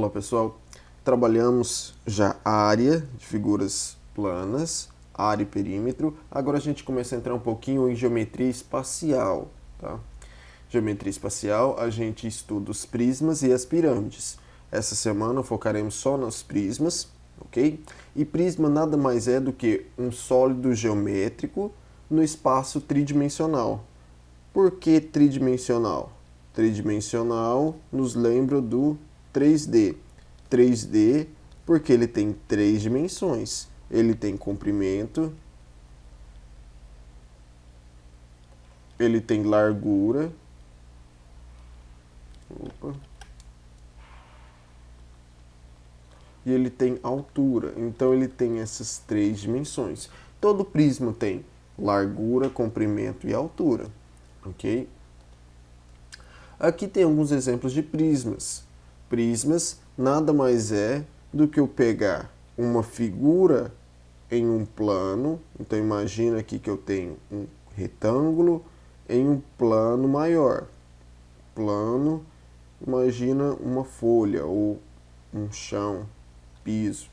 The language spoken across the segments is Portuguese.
Olá pessoal, trabalhamos já a área de figuras planas, área e perímetro. Agora a gente começa a entrar um pouquinho em geometria espacial, tá? Geometria espacial, a gente estuda os prismas e as pirâmides. Essa semana focaremos só nos prismas, ok? E prisma nada mais é do que um sólido geométrico no espaço tridimensional. Por que tridimensional? Tridimensional nos lembra do 3D. 3D porque ele tem 3 dimensões. Ele tem comprimento, ele tem largura, e ele tem altura. Então ele tem essas 3 dimensões. Todo prisma tem largura, comprimento e altura, ok? Aqui tem alguns exemplos de prismas. Prismas nada mais é do que eu pegar uma figura em um plano. Então imagina aqui que eu tenho um retângulo em um plano maior. Plano, imagina uma folha ou um chão, piso.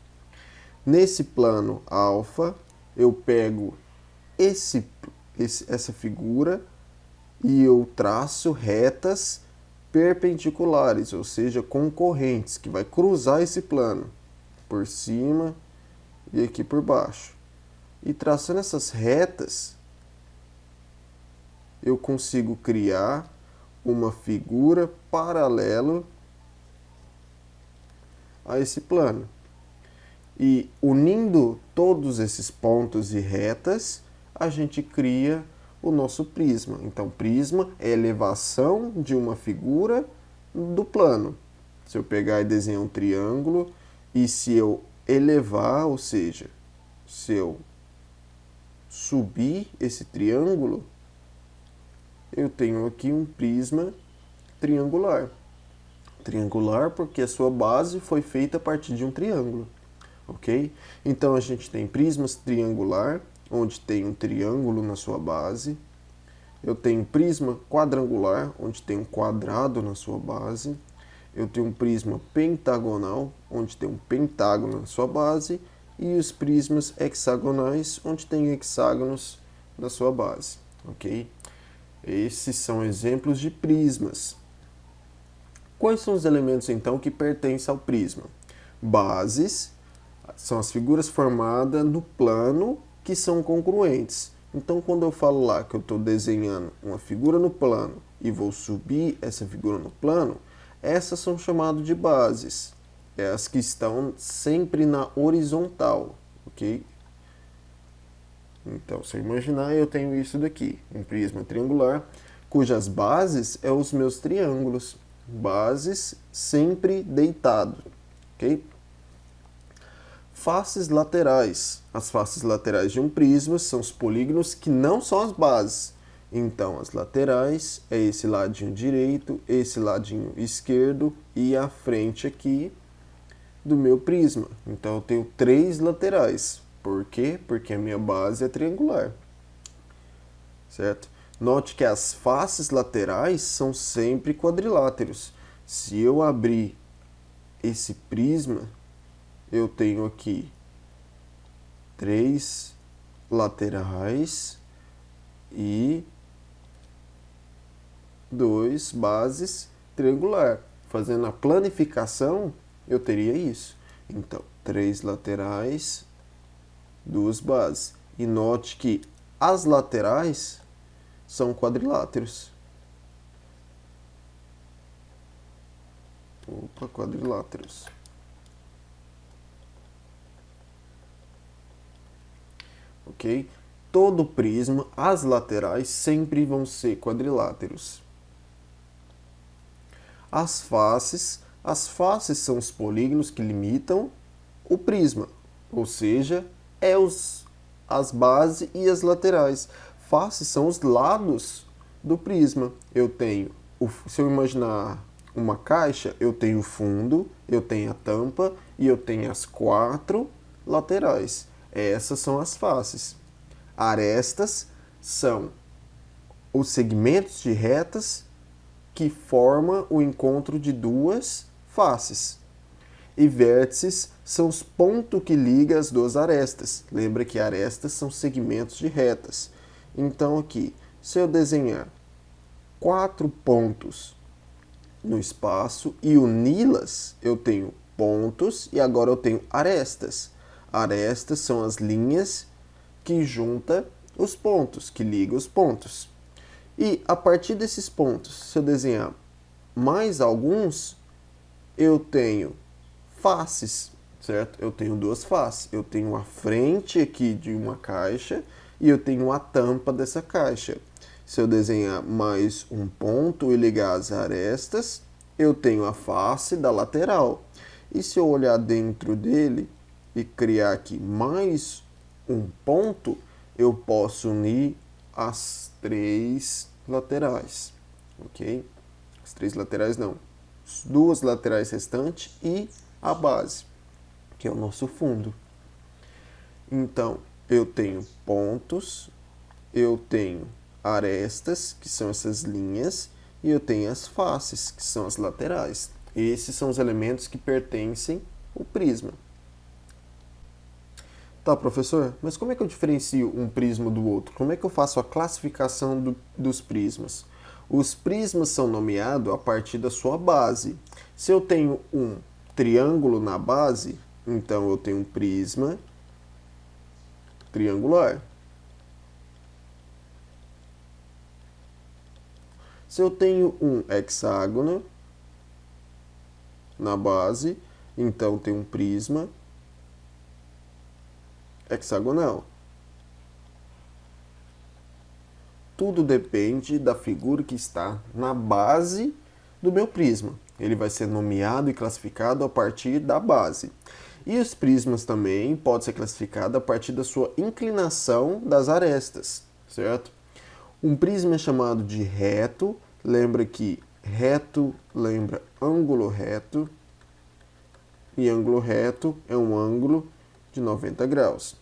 Nesse plano alfa, eu pego essa figura e eu traço retas perpendiculares, ou seja, concorrentes, que vai cruzar esse plano por cima e aqui por baixo. E traçando essas retas, eu consigo criar uma figura paralela a esse plano. E unindo todos esses pontos e retas, a gente cria o nosso prisma. Então, prisma é a elevação de uma figura do plano. Se eu pegar e desenhar um triângulo, e se eu elevar, ou seja, se eu subir esse triângulo, eu tenho aqui um prisma triangular. Triangular porque a sua base foi feita a partir de um triângulo, ok? Então a gente tem prismas triangular, onde tem um triângulo na sua base. Eu tenho prisma quadrangular, onde tem um quadrado na sua base. Eu tenho um prisma pentagonal, onde tem um pentágono na sua base. E os prismas hexagonais, onde tem hexágonos na sua base, ok? Esses são exemplos de prismas. Quais são os elementos, então, que pertencem ao prisma? Bases são as figuras formadas no plano que são congruentes. Então, quando eu falo lá que eu estou desenhando uma figura no plano e vou subir essa figura no plano, essas são chamadas de bases. É as que estão sempre na horizontal, ok? Então, se eu imaginar, eu tenho isso daqui, um prisma triangular, cujas bases são os meus triângulos. Bases sempre deitado, ok? Faces laterais. As faces laterais de um prisma são os polígonos que não são as bases. Então, as laterais é esse ladinho direito, esse ladinho esquerdo e a frente aqui do meu prisma. Então, eu tenho 3 laterais. Por quê? Porque a minha base é triangular, certo? Note que as faces laterais são sempre quadriláteros. Se eu abrir esse prisma, eu tenho aqui 3 laterais e 2 bases triangular. Fazendo a planificação, eu teria isso. Então, 3 laterais, 2 bases. E note que as laterais são quadriláteros. Quadriláteros. Ok? Todo prisma, as laterais sempre vão ser quadriláteros. As faces são os polígonos que limitam o prisma, ou seja, as bases e as laterais. Faces são os lados do prisma. Se eu imaginar uma caixa, eu tenho o fundo, eu tenho a tampa e eu tenho as 4 laterais. Essas são as faces. Arestas são os segmentos de retas que formam o encontro de 2 faces. E vértices são os pontos que ligam as duas arestas. Lembra que arestas são segmentos de retas. Então aqui, se eu desenhar 4 pontos no espaço e uni-las, eu tenho pontos e agora eu tenho arestas. Arestas são as linhas que juntam os pontos, que ligam os pontos. E a partir desses pontos, se eu desenhar mais alguns, eu tenho faces, certo? Eu tenho duas faces. Eu tenho a frente aqui de uma caixa e eu tenho a tampa dessa caixa. Se eu desenhar mais um ponto e ligar as arestas, eu tenho a face da lateral. E se eu olhar dentro dele e criar aqui mais um ponto, eu posso unir as 3 laterais, ok? As 3 laterais não, as 2 laterais restantes e a base, que é o nosso fundo. Então, eu tenho pontos, eu tenho arestas, que são essas linhas, e eu tenho as faces, que são as laterais. Esses são os elementos que pertencem ao prisma. Tá, professor, mas como é que eu diferencio um prisma do outro? Como é que eu faço a classificação dos prismas? Os prismas são nomeados a partir da sua base. Se eu tenho um triângulo na base, então eu tenho um prisma triangular. Se eu tenho um hexágono na base, então eu tenho um prisma hexagonal. Tudo depende da figura que está na base do meu prisma. Ele vai ser nomeado e classificado a partir da base. E os prismas também podem ser classificados a partir da sua inclinação das arestas, certo? Um prisma é chamado de reto. Lembra que reto lembra ângulo reto. E ângulo reto é um ângulo de 90 graus.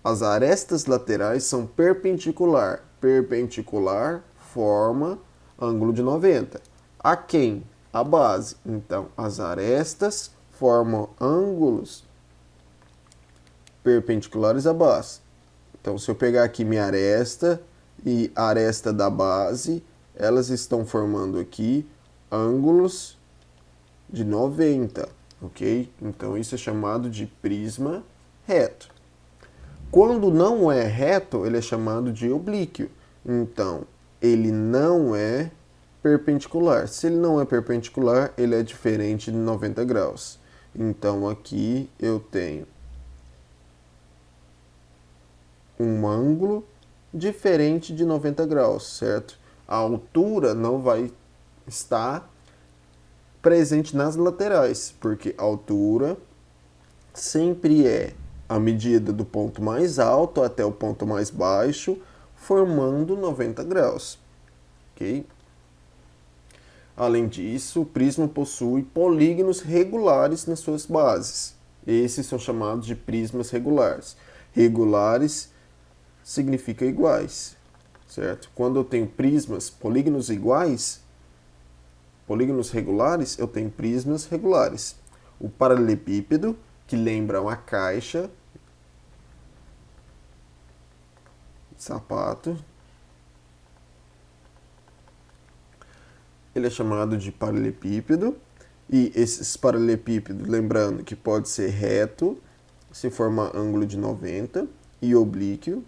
As arestas laterais são perpendicular. Perpendicular forma ângulo de 90. A quem? A base. Então, as arestas formam ângulos perpendiculares à base. Então, se eu pegar aqui minha aresta e a aresta da base, elas estão formando aqui ângulos de 90, ok? Então, isso é chamado de prisma reto. Quando não é reto, ele é chamado de oblíquo. Então, ele não é perpendicular. Se ele não é perpendicular, ele é diferente de 90 graus. Então, aqui eu tenho um ângulo diferente de 90 graus, certo? A altura não vai estar presente nas laterais, porque a altura sempre é a medida do ponto mais alto até o ponto mais baixo, formando 90 graus, ok? Além disso, o prisma possui polígonos regulares nas suas bases. Esses são chamados de prismas regulares. Regulares significa iguais, certo? Quando eu tenho prismas, polígonos iguais, polígonos regulares, eu tenho prismas regulares. O paralelepípedo, que lembra uma caixa, sapato, ele é chamado de paralelepípedo. E esses paralelepípedos, lembrando que pode ser reto, se formar ângulo de 90, e oblíquo,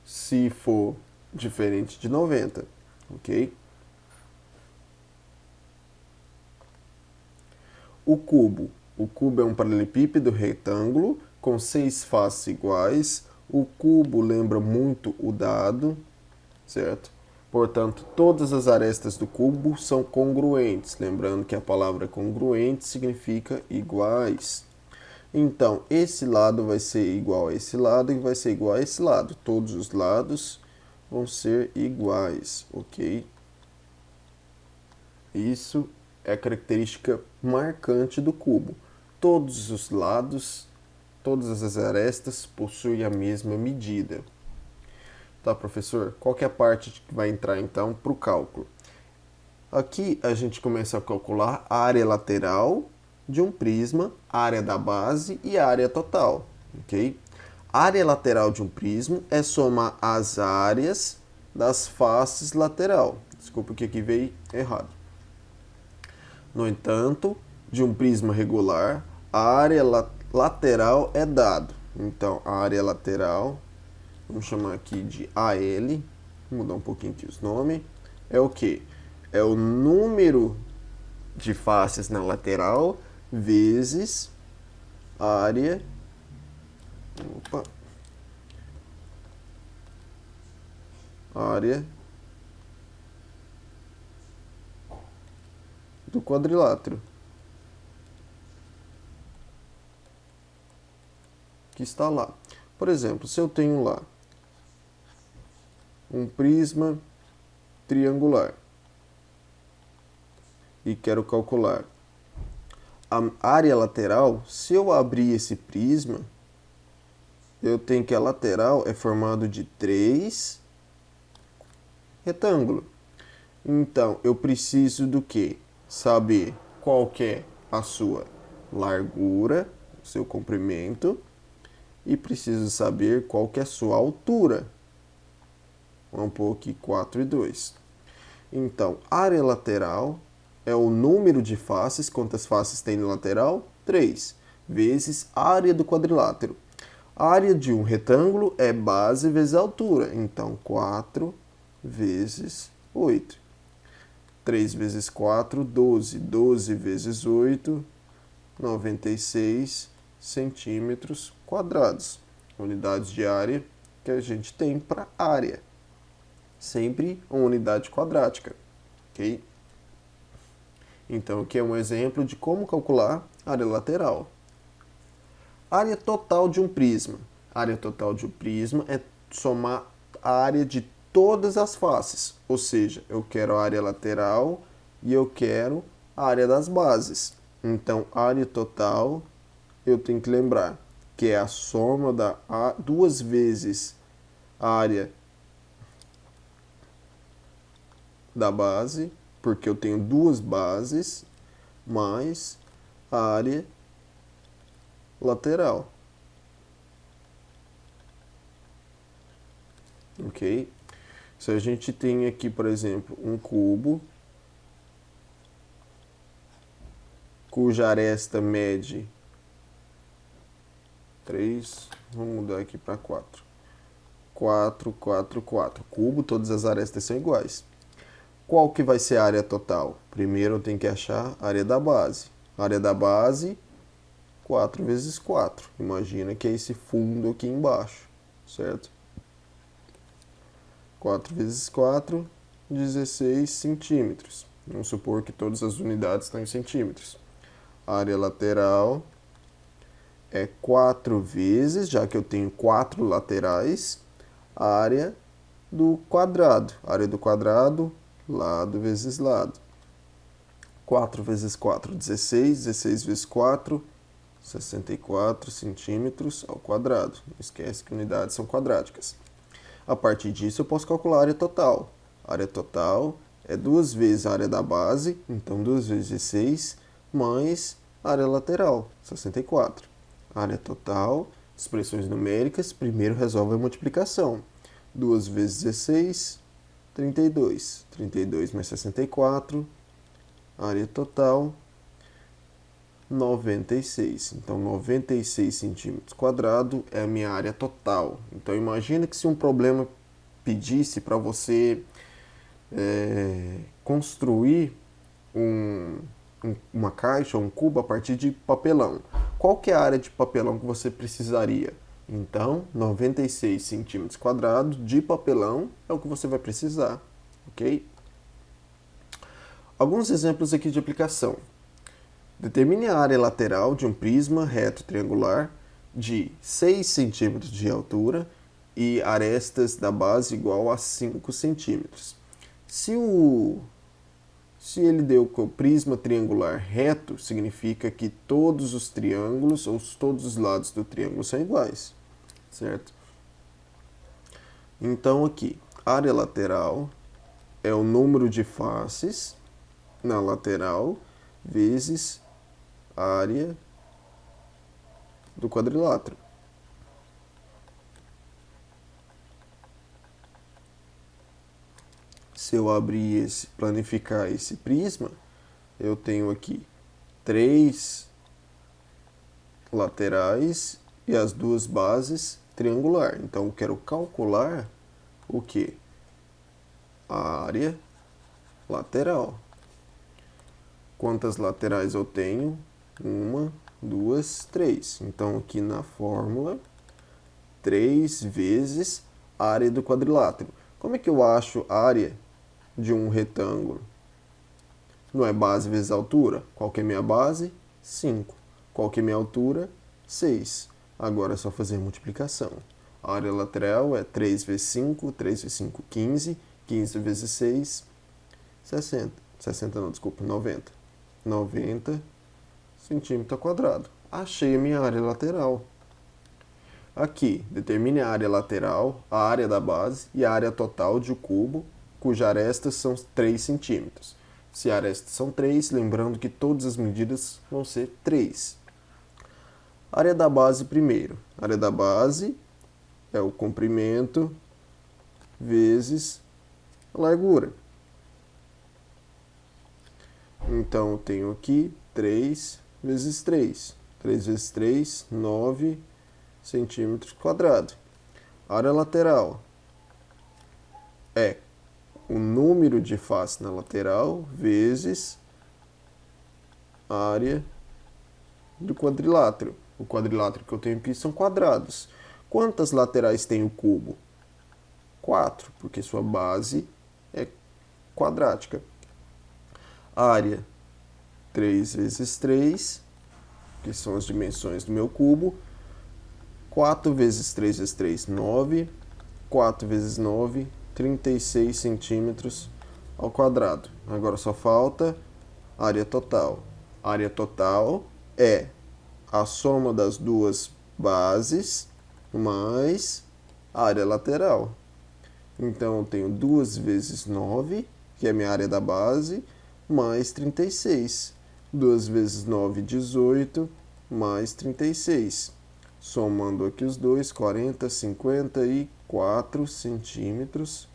se for diferente de 90, ok? O cubo é um paralelepípedo retângulo com 6 faces iguais. O cubo lembra muito o dado, certo? Portanto, todas as arestas do cubo são congruentes. Lembrando que a palavra congruente significa iguais. Então, esse lado vai ser igual a esse lado e vai ser igual a esse lado. Todos os lados vão ser iguais, ok? Isso é a característica marcante do cubo. Todos os lados, todas as arestas possuem a mesma medida. Tá, professor? Qual que é a parte que vai entrar, então, para o cálculo? Aqui a gente começa a calcular a área lateral de um prisma, a área da base e a área total, ok? A área lateral de um prisma é somar as áreas das faces lateral. Desculpa que aqui veio errado. No entanto, de um prisma regular, a área lateral é dado. Então, a área lateral, vamos chamar aqui de AL, vou mudar um pouquinho aqui os nomes, é o quê? É o número de faces na lateral vezes a área área do quadrilátero que está lá. Por exemplo, se eu tenho lá um prisma triangular e quero calcular a área lateral, se eu abrir esse prisma, eu tenho que a lateral é formado de 3 retângulos. Então, eu preciso do quê? Saber qual que é a sua largura, seu comprimento, e preciso saber qual que é a sua altura. Vamos pôr aqui 4 e 2. Então, área lateral é o número de faces, quantas faces tem na lateral? 3, vezes área do quadrilátero. A área de um retângulo é base vezes altura, então 4 vezes 8. 3 vezes 4, 12. 12 vezes 8, 96 centímetros quadrados. Unidades de área que a gente tem para área. Sempre uma unidade quadrática, ok? Então, aqui é um exemplo de como calcular área lateral. Área total de um prisma. A área total de um prisma é somar a área de todas as faces. Ou seja, eu quero a área lateral e eu quero a área das bases. Então, área total, eu tenho que lembrar que é a soma da duas vezes a área da base, porque eu tenho duas bases, mais a área lateral. Ok? Se a gente tem aqui, por exemplo, um cubo cuja aresta mede 3, vamos mudar aqui para 4. 4, 4, 4. Cubo, todas as arestas são iguais. Qual que vai ser a área total? Primeiro eu tenho que achar a área da base. A área da base, 4 vezes 4. Imagina que é esse fundo aqui embaixo, certo? 4 vezes 4, 16 centímetros. Vamos supor que todas as unidades estão em centímetros. A área lateral é 4 vezes, já que eu tenho 4 laterais, a área do quadrado. A área do quadrado, lado vezes lado. 4 vezes 4, 16. 16 vezes 4, 64 centímetros ao quadrado. Não esquece que unidades são quadráticas. A partir disso, eu posso calcular a área total. A área total é 2 vezes a área da base, então 2 vezes 16, mais a área lateral, 64. A área total, expressões numéricas, primeiro resolve a multiplicação. 2 vezes 16, 32. 32 mais 64, área total, 96. Então, 96 centímetros quadrados é a minha área total. Então, imagina que se um problema pedisse para você construir uma caixa, um cubo a partir de papelão. Qual que é a área de papelão que você precisaria? Então, 96 centímetros quadrados de papelão é o que você vai precisar, ok? Alguns exemplos aqui de aplicação. Determine a área lateral de um prisma reto triangular de 6 centímetros de altura e arestas da base igual a 5 centímetros. Se ele deu com o prisma triangular reto, significa que todos os triângulos ou todos os lados do triângulo são iguais, certo? Então aqui, área lateral é o número de faces na lateral vezes a área do quadrilátero. Se eu abrir planificar esse prisma, eu tenho aqui 3 laterais e as 2 bases triangular. Então eu quero calcular o que? A área lateral. Quantas laterais eu tenho? 1, 2, 3. Então aqui na fórmula, 3 vezes a área do quadrilátero. Como é que eu acho a área de um retângulo? Não é base vezes altura? Qual que é minha base? 5. Qual que é minha altura? 6. Agora é só fazer a multiplicação. A área lateral é 3 vezes 5, 3 vezes 5, 15. 15 vezes 6, 60. 60 não, desculpa, 90. 90 centímetros quadrados. Achei a minha área lateral. Aqui, determine a área lateral, a área da base e a área total de um cubo, cuja aresta são 3 centímetros. Se a aresta são 3, lembrando que todas as medidas vão ser 3. Área da base primeiro. A área da base é o comprimento vezes a largura. Então, eu tenho aqui 3 vezes 3. 3 vezes 3, 9 centímetros quadrados. A área lateral é o número de face na lateral vezes a área do quadrilátero. O quadrilátero que eu tenho aqui são quadrados. Quantas laterais tem o cubo? 4, porque sua base é quadrática. Área 3 vezes 3, que são as dimensões do meu cubo. 4 vezes 3 vezes 3, 9. 4 vezes 9, 36 centímetros ao quadrado. Agora só falta área total. A área total é a soma das 2 bases mais a área lateral. Então, eu tenho 2 vezes 9, que é a minha área da base, mais 36. 2 vezes 9, 18, mais 36. Somando aqui os dois, 40, 54 centímetros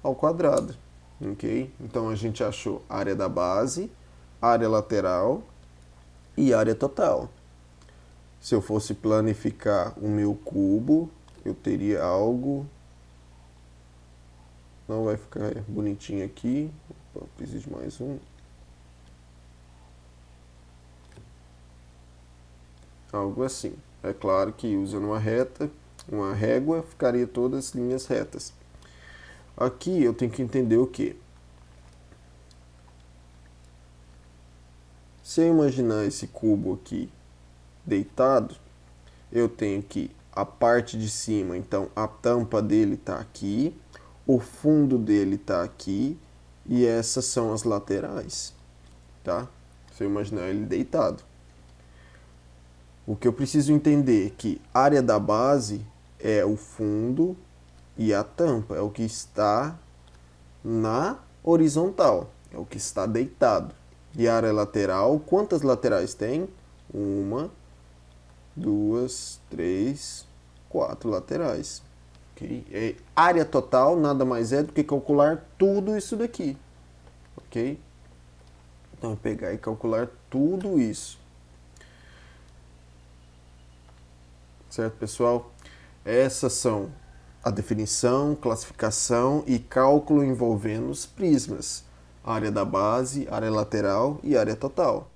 ao quadrado. Ok? Então, a gente achou a área da base, área lateral e área total. Se eu fosse planificar o meu cubo, eu teria algo... Não vai ficar bonitinho aqui. Opa, preciso de mais um. Algo assim. É claro que usando uma régua, ficaria todas as linhas retas. Aqui eu tenho que entender o quê? Se eu imaginar esse cubo aqui deitado, eu tenho que a parte de cima, então a tampa dele está aqui, o fundo dele está aqui e essas são as laterais, tá? Se eu imaginar ele deitado. O que eu preciso entender é que a área da base é o fundo e a tampa, é o que está na horizontal, é o que está deitado. E a área lateral, quantas laterais tem? 1, 2, 3, 4 laterais. Okay? Área total nada mais é do que calcular tudo isso daqui. Ok? Então, eu vou pegar e calcular tudo isso. Certo, pessoal? Essas são a definição, classificação e cálculo envolvendo os prismas. Área da base, área lateral e área total.